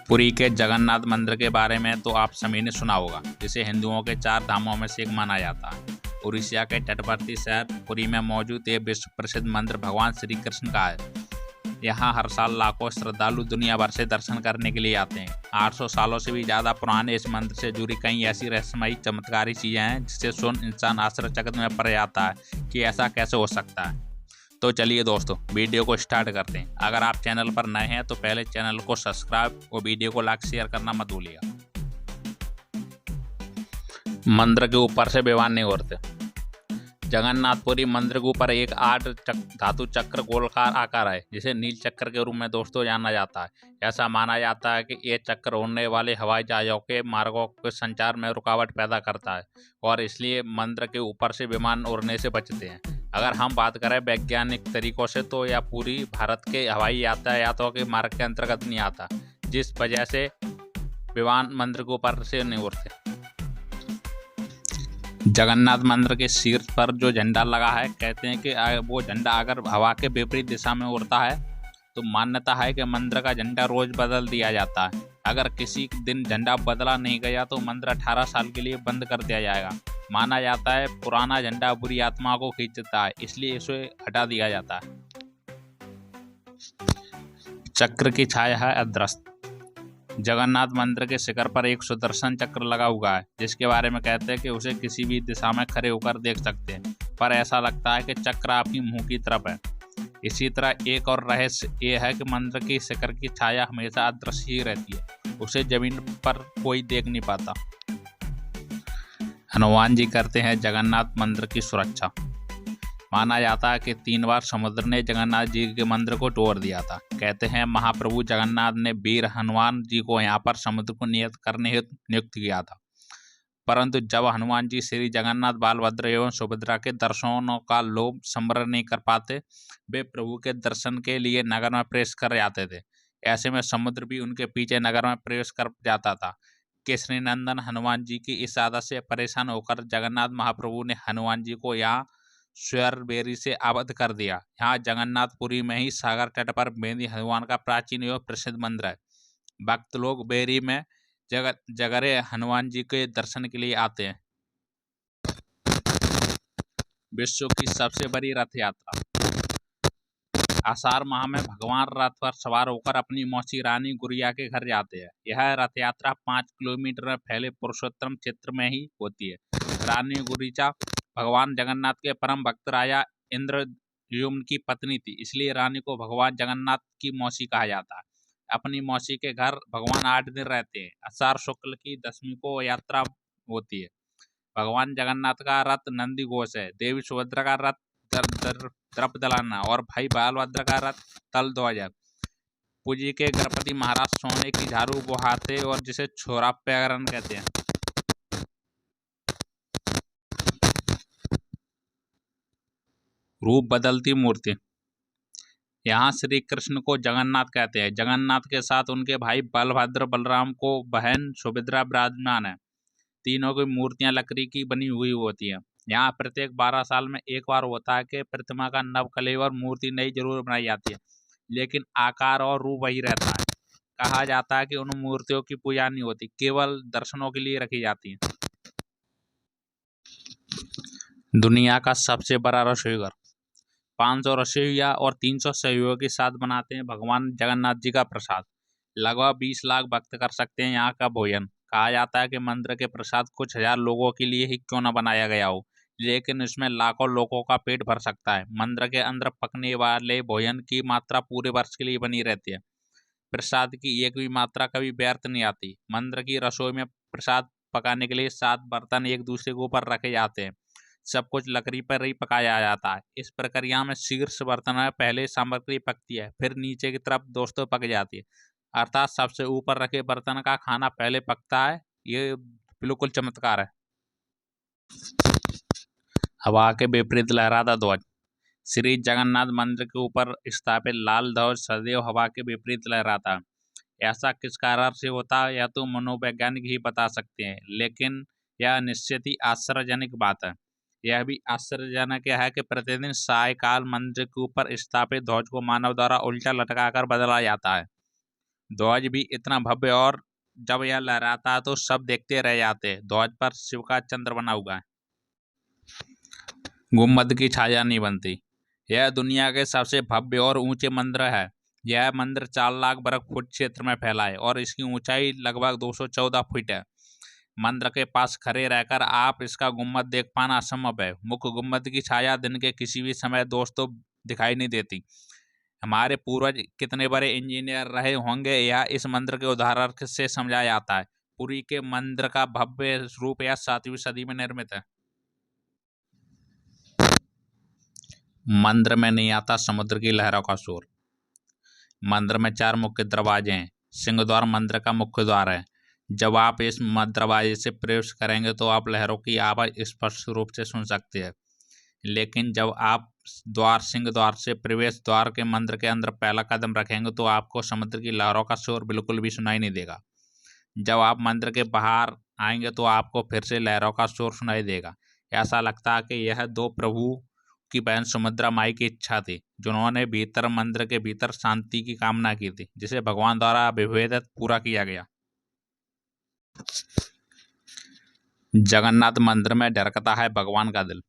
पुरी के जगन्नाथ मंदिर के बारे में तो आप सभी ने सुना होगा, जिसे हिंदुओं के 4 धामों में से एक माना जाता है। उड़ीसा के तटवर्ती शहर पुरी में मौजूद ये विश्व प्रसिद्ध मंदिर भगवान श्री कृष्ण का है। यहाँ हर साल लाखों श्रद्धालु दुनिया भर से दर्शन करने के लिए आते हैं। 800 सालों से भी ज़्यादा पुराने इस मंदिर से जुड़ी कई ऐसी रहस्यमयी चमत्कारी चीज़ें हैं जिससे सुन इंसान आश्चर्यचकित में पड़ जाता है कि ऐसा कैसे हो सकता है। तो चलिए दोस्तों, वीडियो को स्टार्ट करते हैं। अगर आप चैनल पर नए हैं तो पहले चैनल को सब्सक्राइब और वीडियो को लाइक शेयर करना मत भूलिएगा। मंदिर के ऊपर से विमान नहीं उड़ते। जगन्नाथपुरी मंदिर के ऊपर एक 8 धातु चक्र गोलाकार आकार है, जिसे नील चक्र के रूप में दोस्तों जाना जाता है। ऐसा माना जाता है कि ये चक्र उड़ने वाले हवाई जहाजों के मार्गों के संचार में रुकावट पैदा करता है और इसलिए मंदिर के ऊपर से विमान उड़ने से बचते हैं। अगर हम बात करें वैज्ञानिक तरीकों से तो यह पूरी भारत के हवाई यातायातों के मार्ग के अंतर्गत नहीं आता, जिस वजह से विमान मंदिर के ऊपर से नहीं उड़ते। जगन्नाथ मंदिर के शीर्ष पर जो झंडा लगा है, कहते हैं कि वो झंडा अगर हवा के विपरीत दिशा में उड़ता है तो मान्यता है कि मंदिर का झंडा रोज बदल दिया जाता है। अगर किसी दिन झंडा बदला नहीं गया तो मंदिर 18 साल के लिए बंद कर दिया जाएगा। माना जाता है पुराना झंडा बुरी आत्मा को खींचता है, इसलिए इसे हटा दिया जाता है। चक्र की छाया है अदृश्य। जगन्नाथ मंदिर के शिखर पर एक सुदर्शन चक्र लगा हुआ है, जिसके बारे में कहते हैं कि उसे किसी भी दिशा में खड़े होकर देख सकते हैं, पर ऐसा लगता है कि चक्र आपकी मुंह की तरफ है। इसी तरह एक और रहस्य ये है कि मंदिर की शिखर की छाया हमेशा अदृश्य ही रहती है, उसे जमीन पर कोई देख नहीं पाता। हनुमान जी करते हैं जगन्नाथ मंदिर की सुरक्षा। माना जाता है कि 3 बार समुद्र ने जगन्नाथ जी के मंदिर को तोड़ दिया था। कहते हैं महाप्रभु जगन्नाथ ने वीर हनुमान जी को यहाँ पर समुद्र को नियत करने हेतु नियुक्त किया था, परंतु जब हनुमान जी श्री जगन्नाथ बालभद्र एवं सुभद्रा के दर्शनों का लोभ संवरण नहीं कर पाते, वे प्रभु के दर्शन के लिए नगर में प्रवेश कर जाते थे। ऐसे में समुद्र भी उनके पीछे नगर में प्रवेश कर जाता था। केसरी नंदन हनुमान जी की इस आदत से परेशान होकर जगन्नाथ महाप्रभु ने हनुमान जी को यहाँ स्वर्णबेरी से आबद्ध कर दिया। यहाँ जगन्नाथपुरी में ही सागर तट पर बेदी हनुमान का प्राचीन एवं प्रसिद्ध मंदिर है। भक्त लोग बेरी में जगरे हनुमान जी के दर्शन के लिए आते हैं। विश्व की सबसे बड़ी रथ यात्रा। आषाढ़ माह में भगवान रथ पर सवार होकर अपनी मौसी रानी गुड़िया के घर जाते हैं। यह रथ यात्रा 5 किलोमीटर में फैले पुरुषोत्तम क्षेत्र में ही होती है। रानी गुड़िया भगवान जगन्नाथ के परम भक्त राजा इंद्रद्युम्न की पत्नी थी, इसलिए रानी को भगवान जगन्नाथ की मौसी कहा जाता है। अपनी मौसी के घर भगवान 8 दिन रहते हैं। आषाढ़ शुक्ल की 10वीं को यात्रा होती है। भगवान जगन्नाथ का रथ नंदी घोष है, देवी सुभद्रा का रथ दर्पदलना और भाई बालभद्र का रथ तलध्वज है। पुरी के गणपति महाराज सोने की झाड़ू बुहाते और जिसे छोरा पैरन कहते हैं। रूप बदलती मूर्ति। यहाँ श्री कृष्ण को जगन्नाथ कहते हैं। जगन्नाथ के साथ उनके भाई बलभद्र बलराम को बहन सुभद्रा विराजमान है। तीनों की मूर्तियां लकड़ी की बनी हुई होती हैं। यहाँ प्रत्येक 12 साल में एक बार होता है कि प्रतिमा का नवकलेवर मूर्ति नई जरूर बनाई जाती है, लेकिन आकार और रूप वही रहता है। कहा जाता है कि उन मूर्तियों की पूजा नहीं होती, केवल दर्शनों के लिए रखी जाती है। दुनिया का सबसे बड़ा रसोईघर। 500 रसोइया और 300 सहयोगियों के साथ बनाते हैं भगवान जगन्नाथ जी का प्रसाद। लगभग 20 लाख भक्त कर सकते हैं यहाँ का भोजन। कहा जाता है कि मंदिर के प्रसाद कुछ हजार लोगों के लिए ही क्यों न बनाया गया हो, लेकिन इसमें लाखों लोगों का पेट भर सकता है। मंदिर के अंदर पकने वाले भोजन की मात्रा पूरे वर्ष के लिए बनी रहती है। प्रसाद की एक भी मात्रा कभी व्यर्थ नहीं आती। मंदिर की रसोई में प्रसाद पकाने के लिए 7 बर्तन एक दूसरे के ऊपर रखे जाते हैं। सब कुछ लकड़ी पर ही पकाया जाता है। इस प्रक्रिया में शीर्ष बर्तन में पहले सामग्री पकती है, फिर नीचे की तरफ दोस्तों पक जाती है, अर्थात सबसे ऊपर रखे बर्तन का खाना पहले पकता है। ये बिल्कुल चमत्कार है। हवा के विपरीत लहराता ध्वज। श्री जगन्नाथ मंदिर के ऊपर स्थापित लाल ध्वज सदैव हवा के विपरीत लहराता है। ऐसा किस कारण से होता है यह तो मनोवैज्ञानिक ही बता सकते हैं, लेकिन यह निश्चित ही आश्चर्यजनक बात है। यह भी आश्चर्यजनक है कि प्रतिदिन सायकाल मंदिर के ऊपर स्थापित ध्वज को मानव द्वारा उल्टा लटकाकर बदला जाता है। ध्वज भी इतना भव्य और जब यह लहराता है तो सब देखते रह जाते। ध्वज पर शिव का चंद्र बना हुआ है। गुम्बद की छाया नहीं बनती। यह दुनिया के सबसे भव्य और ऊंचे मंदिर है। यह मंदिर 4 लाख वर्ग फुट क्षेत्र में फैला है और इसकी ऊंचाई लगभग 214 फीट है। मंदिर के पास खड़े रहकर आप इसका गुम्बद देख पाना असंभव है। मुख्य गुम्बद की छाया दिन के किसी भी समय दोस्तों दिखाई नहीं देती। हमारे पूर्वज कितने बड़े इंजीनियर रहे होंगे, यह इस मंदिर के उदाहरण से समझा जाता है। पुरी के मंदिर का भव्य रूप यह 7वीं सदी में निर्मित है। मंदिर में नहीं आता समुद्र की लहरों का शोर। मंदिर में 4 मुख्य दरवाजे हैं। सिंह द्वार मंदिर का मुख्य द्वार है। जब आप इस दरवाजे से प्रवेश करेंगे तो आप लहरों की आवाज़ स्पष्ट रूप से सुन सकते हैं। लेकिन जब आप सिंह द्वार से प्रवेश द्वार के मंदिर के अंदर पहला कदम रखेंगे तो आपको समुद्र की लहरों का शोर बिल्कुल भी सुनाई नहीं देगा। जब आप मंदिर के बाहर आएंगे तो आपको फिर से लहरों का शोर सुनाई देगा। ऐसा लगता है कि यह 2 प्रभु की बहन सुभद्रा माई की इच्छा थी, जिन्होंने भीतर मंदिर के भीतर शांति की कामना की थी, जिसे भगवान द्वारा विभेदित पूरा किया गया। जगन्नाथ मंदिर में धड़कता है भगवान का दिल।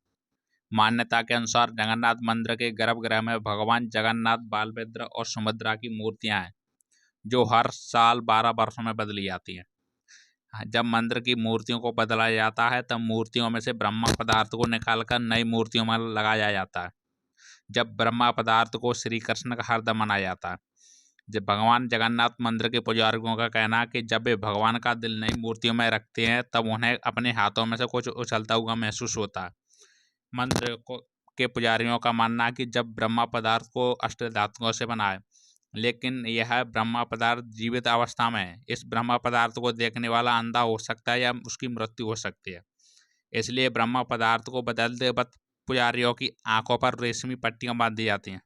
मान्यता के अनुसार जगन्नाथ मंदिर के गर्भगृह में भगवान जगन्नाथ, बलभद्र और सुभद्रा की मूर्तियां हैं, जो हर साल 12 वर्षों में बदली जाती हैं। जब मंदिर की मूर्तियों को बदला जाता है तब मूर्तियों में से ब्रह्मा पदार्थ को निकालकर नई मूर्तियों में लगाया जाता है। जब ब्रह्मा पदार्थ को श्री कृष्ण का हृदय माना जाता है। जब भगवान जगन्नाथ मंदिर के पुजारियों का कहना है कि जब वे भगवान का दिल नई मूर्तियों में रखते हैं तब उन्हें अपने हाथों में से कुछ उछलता हुआ महसूस होता है। मंदिर के पुजारियों का मानना है कि जब ब्रह्मा पदार्थ को अष्टधातुओं से बना है, लेकिन यह ब्रह्मा पदार्थ जीवित अवस्था में है। इस ब्रह्मा पदार्थ को देखने वाला अंधा हो सकता है या उसकी मृत्यु हो सकती है। इसलिए ब्रह्मा पदार्थ को बदलते वक्त पुजारियों की आंखों पर रेशमी पट्टियां बांध दी जाती हैं।